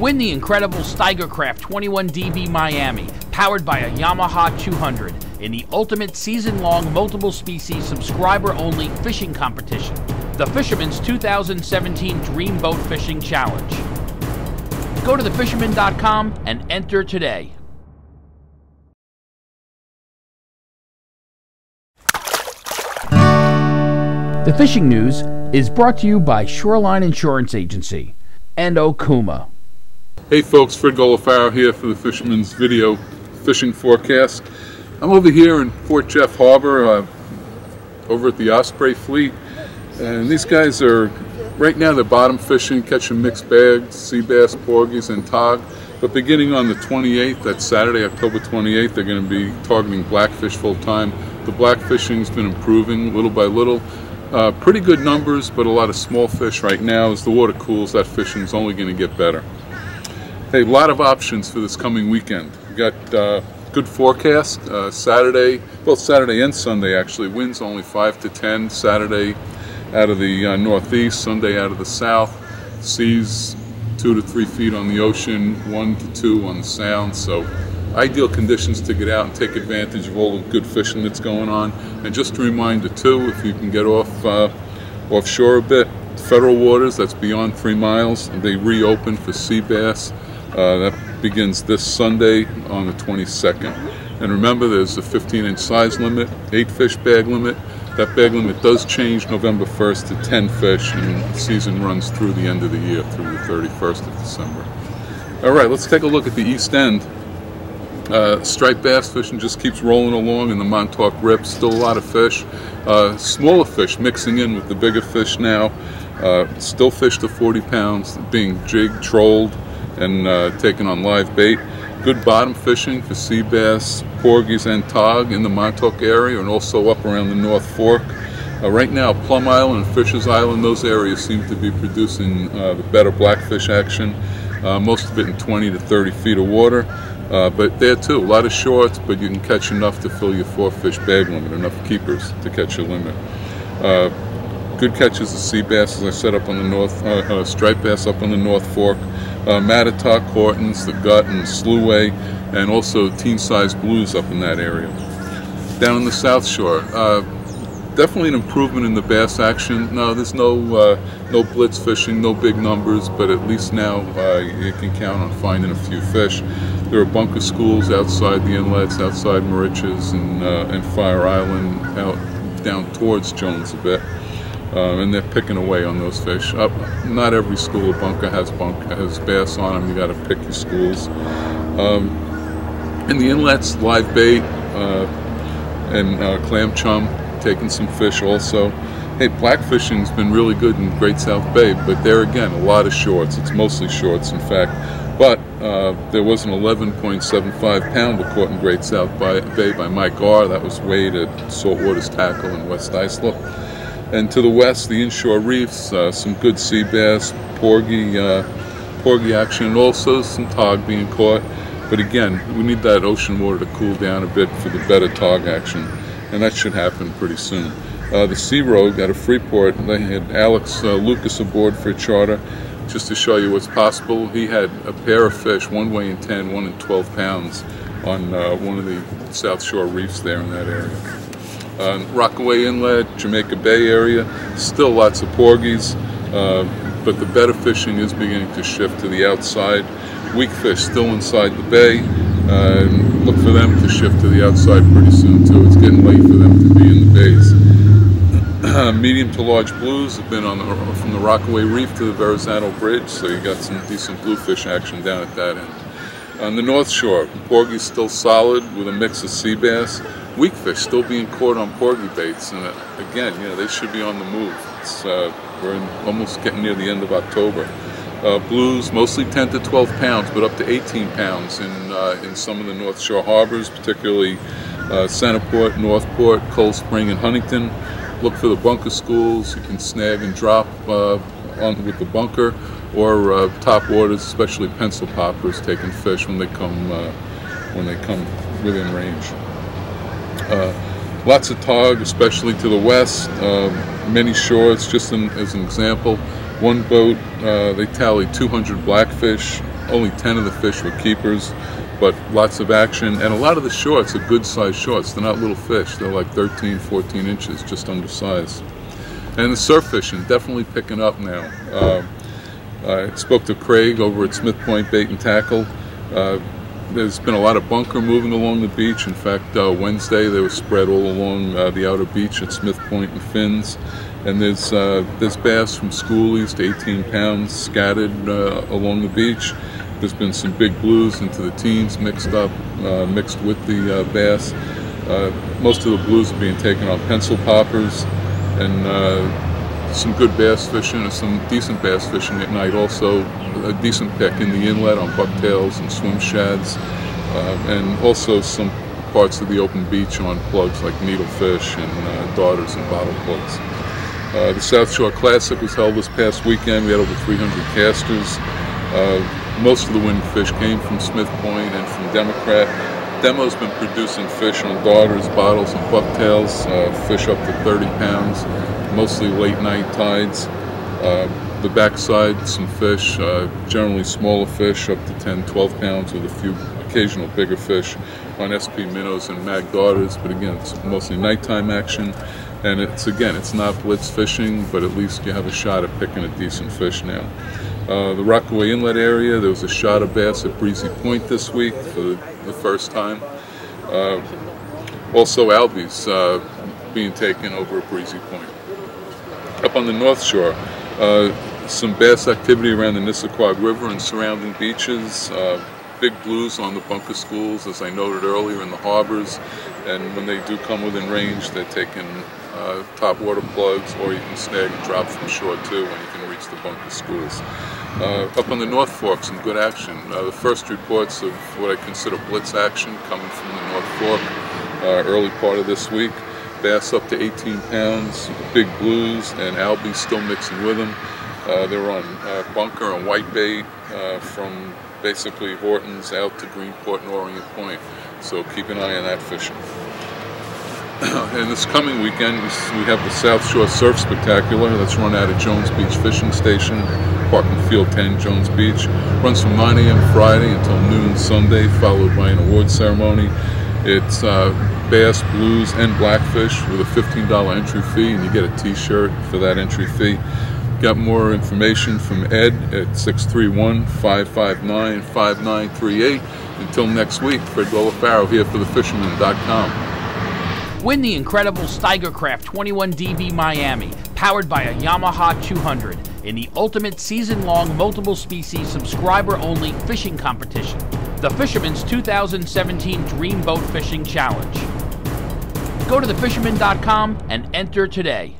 Win the incredible Steigercraft 21DB Miami, powered by a Yamaha 200, in the ultimate season-long multiple species subscriber-only fishing competition, the Fisherman's 2017 Dream Boat Fishing Challenge. Go to thefisherman.com and enter today. The fishing news is brought to you by Shoreline Insurance Agency and Okuma. Hey folks, Fred Golofaro here for the Fisherman's video fishing forecast. I'm over here in Fort Jeff Harbor, over at the Osprey Fleet, and these guys are, right now they're bottom fishing, catching mixed bags, sea bass, porgies, and tog. But beginning on the 28th, that's Saturday, October 28th, they're going to be targeting blackfish full time. The blackfishing's been improving little by little. Pretty good numbers, but a lot of small fish right now. As the water cools, that fishing's only going to get better. Hey, a lot of options for this coming weekend. We got good forecast. Saturday, both Saturday and Sunday actually, winds only 5 to 10. Saturday out of the northeast, Sunday out of the south. Seas 2 to 3 feet on the ocean, 1 to 2 on the sound. So ideal conditions to get out and take advantage of all the good fishing that's going on. And just a reminder too, if you can get offshore a bit, federal waters, that's beyond 3 miles, they reopen for sea bass. That begins this Sunday on the 22nd. And remember, there's a 15-inch size limit, 8 fish bag limit. That bag limit does change November 1st to 10 fish, and the season runs through the end of the year, through the 31st of December. All right, let's take a look at the east end. Striped bass fishing just keeps rolling along in the Montauk Rip. Still a lot of fish. Smaller fish mixing in with the bigger fish now. Still fish to 40 pounds, being jigged, trolled, and taken on live bait. Good bottom fishing for sea bass, porgies, and tog in the Montauk area, and also up around the North Fork. Right now, Plum Island and Fisher's Island, those areas seem to be producing the better blackfish action. Most of it in 20 to 30 feet of water. But there too, a lot of shorts, but you can catch enough to fill your 4 fish bag limit, enough keepers to catch your limit. Good catches of sea bass, as I said, up on the north, striped bass up on the North Fork, Mattatuck, Hortons, the Gut, and Sluway, and also teen-sized blues up in that area. Down on the South Shore, definitely an improvement in the bass action. No, there's no blitz fishing, no big numbers, but at least now you can count on finding a few fish. There are bunker schools outside the inlets, outside Moriches and Fire Island, out down towards Jones a bit, and they're picking away on those fish. Not every school of bunker has bass on them. You got to pick your schools. In the inlets, live bait and clam chum, taking some fish also. Hey, blackfishing's been really good in Great South Bay, but there again, a lot of shorts. It's mostly shorts, in fact. But there was an 11.75 pounder caught in Great South Bay by Mike R. That was weighed at Saltwater's Tackle in West Islip. And to the west, the inshore reefs, some good sea bass, porgy action, and also some tog being caught. But again, we need that ocean water to cool down a bit for the better tog action, and that should happen pretty soon. The Sea Rogue out of Freeport, they had Alex Lucas aboard for a charter. Just to show you what's possible, he had a pair of fish, one weighing 10, one in 12 pounds, on one of the South Shore reefs there in that area. Rockaway Inlet, Jamaica Bay area, still lots of porgies, but the better fishing is beginning to shift to the outside. Weak fish still inside the bay. Look for them to shift to the outside pretty soon too. It's getting late for them to be in the bays. Medium to large blues have been from the Rockaway Reef to the Verrazano Bridge, so you got some decent bluefish action down at that end. On the North Shore, porgy's still solid with a mix of sea bass. Weak fish still being caught on porgy baits, and again, they should be on the move. We're almost getting near the end of October. Blues mostly 10 to 12 pounds, but up to 18 pounds in some of the North Shore harbors, particularly Centerport, Northport, Cold Spring, and Huntington. Look for the bunker schools. You can snag and drop on with the bunker, or top waters, especially pencil poppers, taking fish when they come within range. Lots of tog, especially to the west. Many shores, just as an example. One boat, they tallied 200 blackfish only 10 of the fish were keepers, but lots of action, and a lot of the shorts are good sized shorts. They're not little fish, they're like 13, 14 inches, just undersized. And the surf fishing, definitely picking up now. I spoke to Craig over at Smith Point Bait and Tackle. There's been a lot of bunker moving along the beach. In fact, Wednesday they were spread all along the outer beach at Smith Point and Fins. And there's bass from schoolies to 18 pounds scattered along the beach. There's been some big blues into the teens mixed with the bass. Most of the blues are being taken on pencil poppers, and some good bass fishing and some decent bass fishing at night. Also a decent pick in the inlet on bucktails and swim shads, and also some parts of the open beach on plugs like needlefish and darters and bottle plugs. The South Shore Classic was held this past weekend. We had over 300 casters. Most of the winning fish came from Smith Point and from Democrat. Demo's been producing fish on darters, bottles, and bucktails, fish up to 30 pounds, mostly late night tides. The backside, some fish, generally smaller fish up to 10, 12 pounds with a few occasional bigger fish on SP minnows and mag darters, but again, it's mostly nighttime action. And it's not blitz fishing, but at least you have a shot at picking a decent fish now. The Rockaway Inlet area, there was a shot of bass at Breezy Point this week for the first time. Also albies being taken over at Breezy Point. Up on the North Shore, some bass activity around the Nissaquag River and surrounding beaches. Big blues on the bunker schools, as I noted earlier, in the harbors. And when they do come within range, they're taking top water plugs, or you can snag and drop from shore too when you can reach the bunker schools. Up on the North Fork, some good action. The first reports of what I consider blitz action coming from the North Fork early part of this week. Bass up to 18 pounds, big blues, and albies still mixing with them. They're on bunker and whitebait from basically Hortons out to Greenport and Orient Point. So keep an eye on that fishing. And this coming weekend, we have the South Shore Surf Spectacular that's run out of Jones Beach Fishing Station, Parking Field 10, Jones Beach. Runs from 9 a.m. Friday until noon Sunday, followed by an award ceremony. It's bass, blues, and blackfish with a $15 entry fee, and you get a t-shirt for that entry fee. Got more information from Ed at 631-559-5938. Until next week, Fred Golofaro here for thefisherman.com. Win the incredible Steigercraft 21 DB Miami, powered by a Yamaha 200, in the ultimate season-long multiple species subscriber-only fishing competition, the Fisherman's 2017 Dream Boat Fishing Challenge. Go to thefisherman.com and enter today.